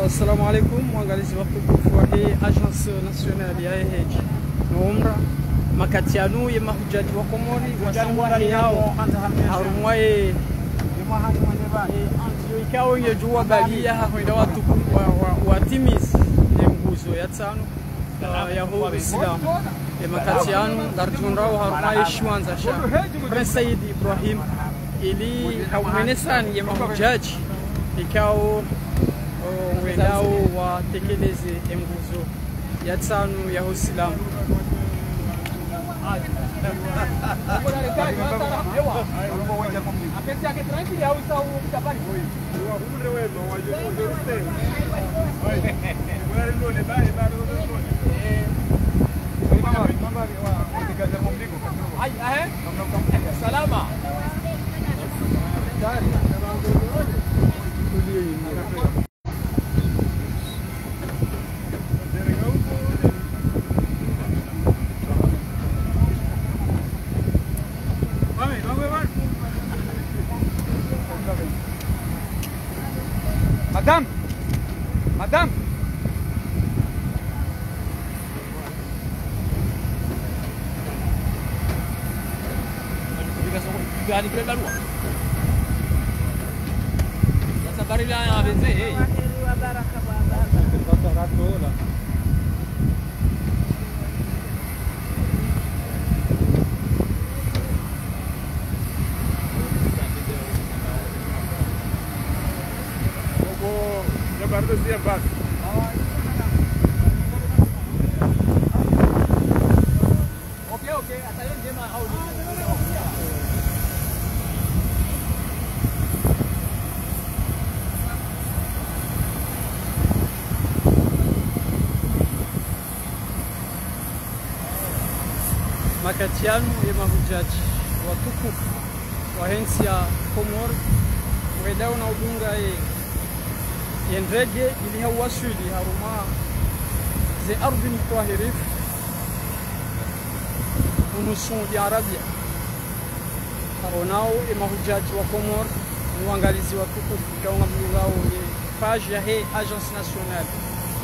Assalamu alaikum, mwangalizi watukufu wa hii Agence Nationale ya Heji Noumra makatianu ye mahujaji wa Komori wasangwahi hao harumwaye antio ikao ye juwa balia hahuida watukufu watimizi ye nguzo ya tano ya huu Islam ye makatianu darjunrao harumwaye shwanza sha Prince Said Ibrahim ili haumenesani ye mahujaji ikao wendao watekeleze nguzo ya tano ya Uislamu. Salama. Madame, madame. Gani kule barua. Sasa barili haya wazee. Wa baraka baba. Okay, atayo njema au makatianu ya mahujaji watukufu wa hensi ya Komori wedao na udunga ye ndege ili hawasili haruma ze ardhi mtahirif unusu ya Arabia haronao ya mahujaji wa Komori uangalizi watukufu kaunga mlungao ye page ya he Agence Nationale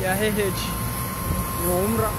ya he Heji Noumra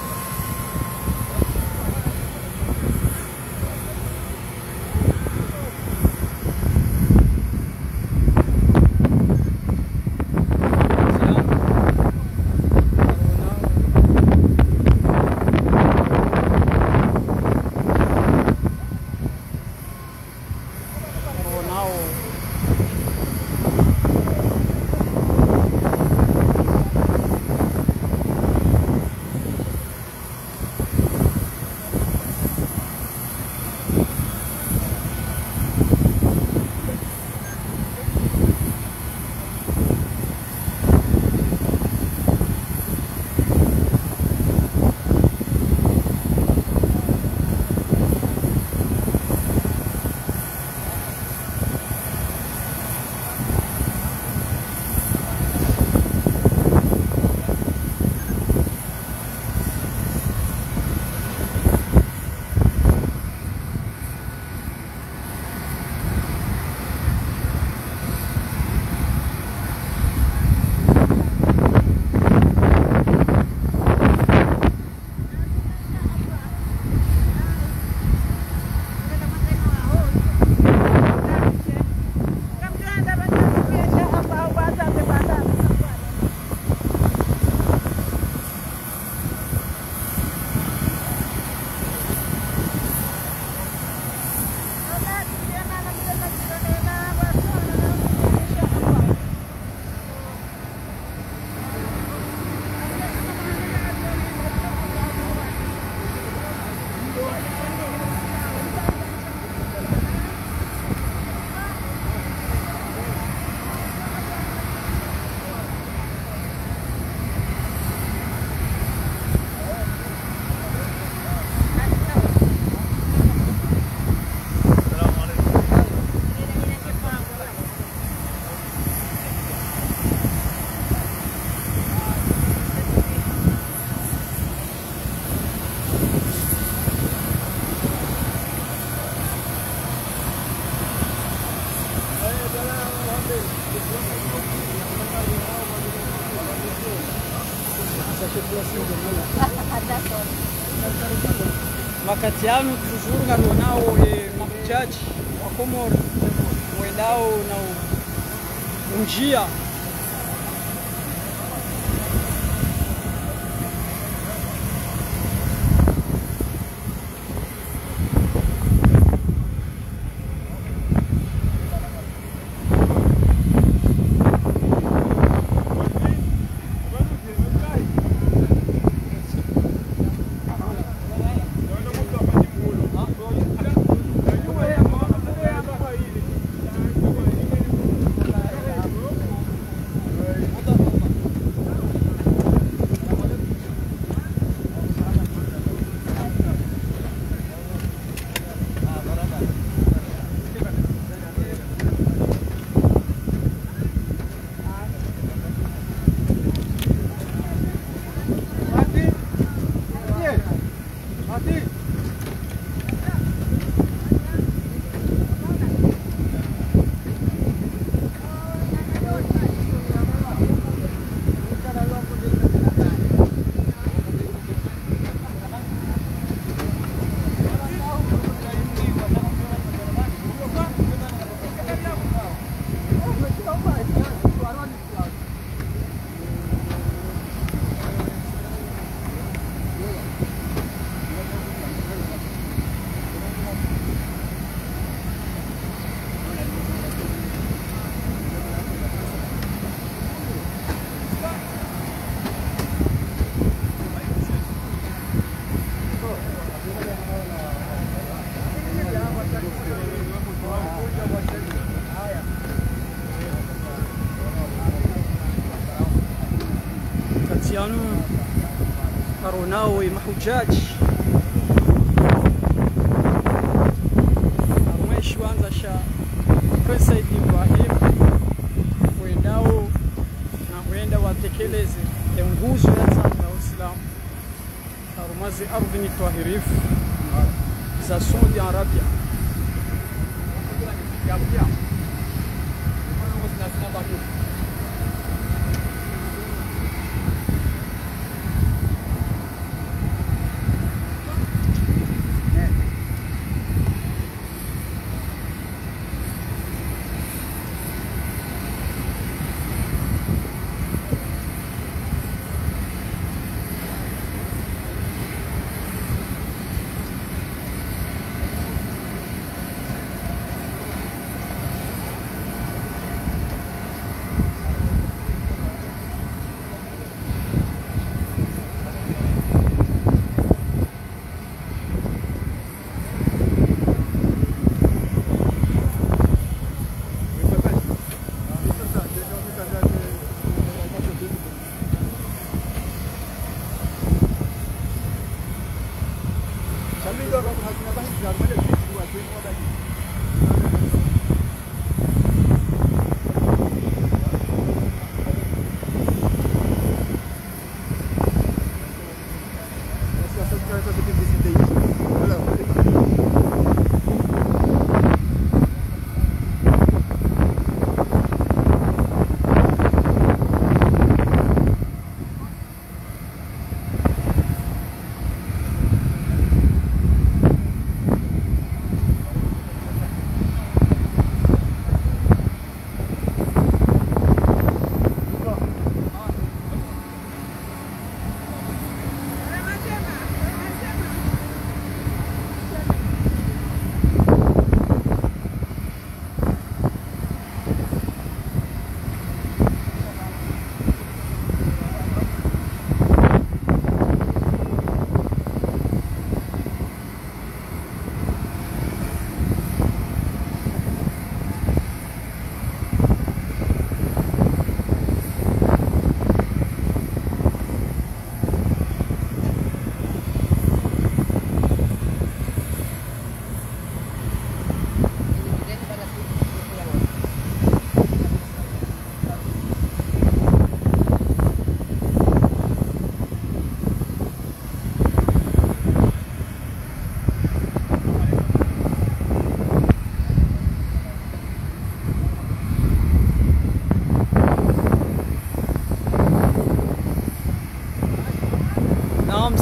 wakati yanu tuzuru ngalionao mahujaji wa Komoro wendao na njia كانوا قروناوي محجاج arumweshi wanza sha Said Ibrahim wendao na huenda watekeleze nguzo ya tano ya Uislamu arumazi ardhi ni tahirifu za Saudi Arabia.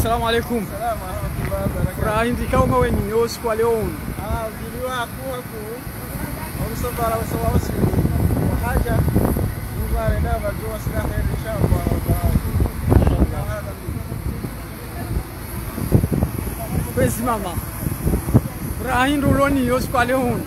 Assalamu alaikum. Salamu alaykum. Rahindi kama wewe ni yosi kwa leo. Ujili wako wamsabara wasawasi haja mubare da bado silaha inshallah. Kwezi mama. Rahindi uloni yosi kwa leo.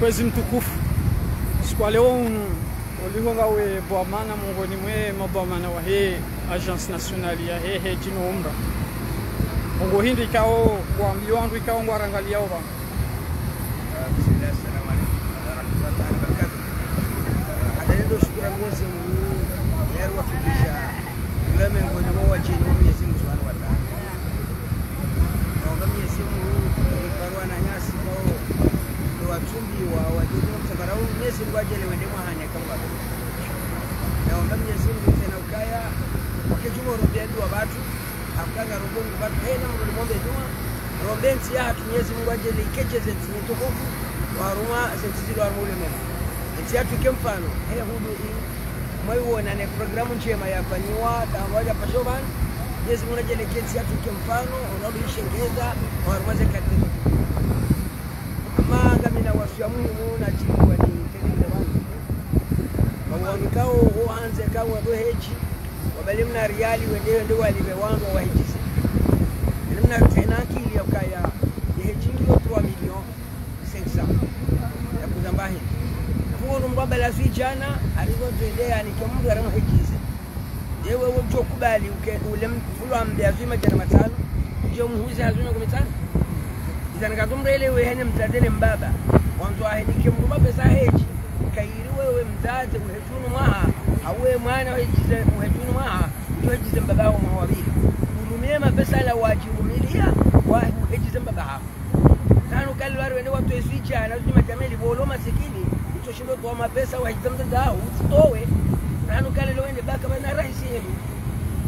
Kwezi mtukufu siku leo uligonga we bwamana mongoni mwe mabwamana wa he agence nationale ya he jino umra ngo hindi kao kwa mbio wangu ikao ngwarangalia oba. Bismillah, assalamu alaikum warahmatullahi wabarakatuh. Adalendo shukrani Mwenyezi Mungu yarwa fikisha kila miongoni mwa wajini wa Mwenyezi Mungu Subhanahu wa Ta'ala. Naomba Mwenyezi Mungu barua na nyasi bao watumbi wa wajini msabarau Mwenyezi Mungu ajele wende mwahanya kama bado. Naomba Mwenyezi Mungu tena ukaya wakijumo robedu wa watu akanga robongo watu hena mrudi mombe juma robensi ya hatu Mwenyezi Mungu ajele ikecheze zinitukufu waruma zentizilo warmule mema. Nti hatu kemfano haya hudu mwaiwona ne programu njema yafanyiwa tawaja pashoban Mwenyezi Mungu ajele kensi hatu kemfano unarudi ishengeza waruma zekati. Manga mina wasya Mungu na chikwa ni kelele wangu. Wawanikao huanze kawa doheji wabalimna riali wendewe ndio walibe wangu wahijize. Elimna tena akili ya kaya yeheji ndio 3 milioni 500 ya kuzambahi. Huo mbaba la vijana alivyotendea ni kama mtu anamhijize. Yewe wewe ukubali ule mfulo ambe azima jana matano ndio muhuzi azima 15. Nikatumrele wewe hene mtadene mbaba wanzo ahenike mruba pesa heji kairi wewe mzaze uhetunu mwaha awe mwana wejize uhetunu mwaha uhejize mbaba wao mawabili ulumie mapesa la wajirumilia wa uhejize mbaba hao tano kali wale wende watu esicha na zima jameli bolo masikini utoshindo kwa mapesa uhejize mbaba usitowe tano kali lo wende baka bana rahisi yenu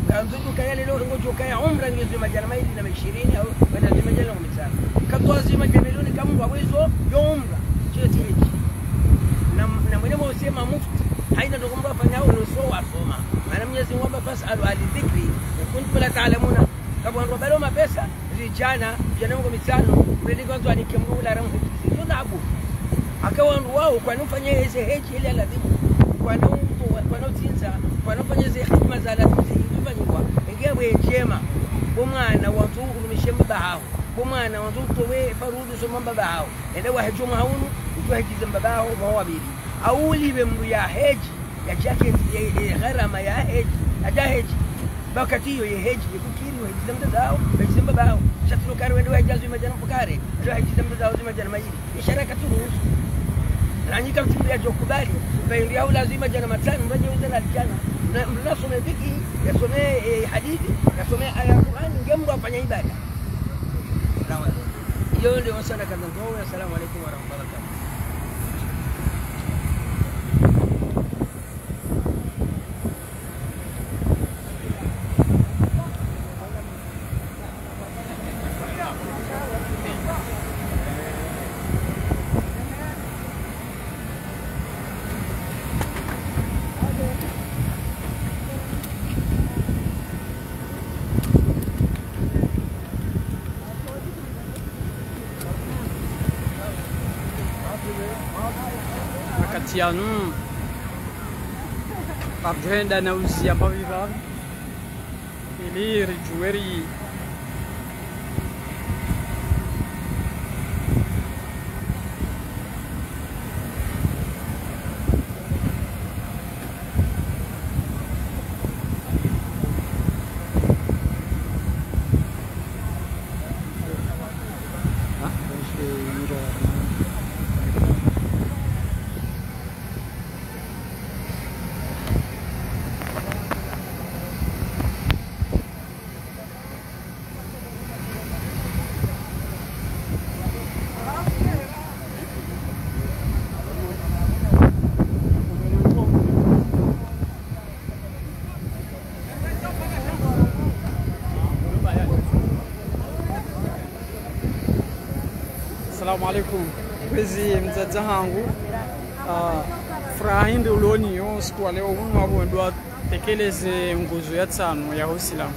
kanzuku kale leo ngojo kaya umra ngezi majana maili na 20 au bana zima jana umetana katwa zima jamiloni kama wawezo yo umra cheti hiki na mwenye mwosema mufti haina ndo kwamba afanyao nuso wasoma maana Mwenyezi Mungu fasalu alidhikri kuntum la ta'lamuna kama ndo balo mapesa vijana Mungu mitano ndio kwanza anikemgula ramu hizo dhabu akawa wao kwa nufanye hizo heji ile la dhibu kwa notinza kwa nufanye hizo hikma za la zifanywa ingewe jema bomwana watu ulumishemba bahao bomwana watu towe farudu so mamba bahao ende wa hejuma haunu utohejize mbabao mawabili auli bemru ya heji ya jacket ya gharama ya heji aja heji bakati hiyo ya heji kukiri wa hejize mbabao hejize mbabao shatulu kare wende wa hejize majana fukare ndio hejize mbabao zima jana majini isharaka tu nanyika mtibu ya jokubali baindi au lazima jana matano mbaje wenda alijana mnasome biki yasome hadithi yasome aya Qur'an ngembo afanya ibada hiyo ndio sana kaza ndoa. Asalamu alaykum wa rahmatullahi wa barakatuh. Makatianu abdenda na uzia maviva ili rijueri Assalamu alaikum. Kwezi mzaza hangu furaha hindi uloniyo siku wa leo umwe ndo tekeleze nguzo ya 5 ya Uislamu.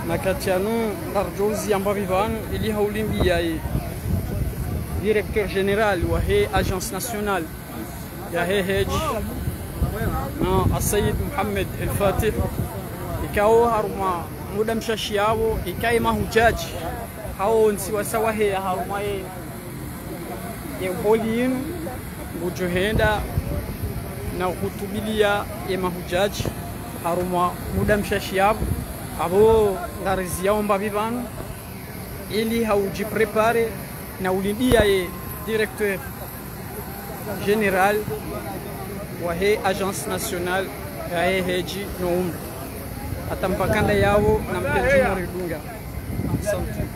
Nakatianu Barjozi Ambavivan ili haulimbia directeur général wa agence nationale ya Hej na Sayyid Muhammad al-Fatih ikao haruma muda mshashi yao ikai mahujaji hao nsiwa sawa haruma ye holin bujohenda na kutubilia ya mahujaji haruma muda mshashi yao abo ngarizi yao Mbavivanu ili haujiprepare na ulindia ye directeur général wa agence nationale ya Heji no umri atampakanda yao na mpenzi Dunga. Asante.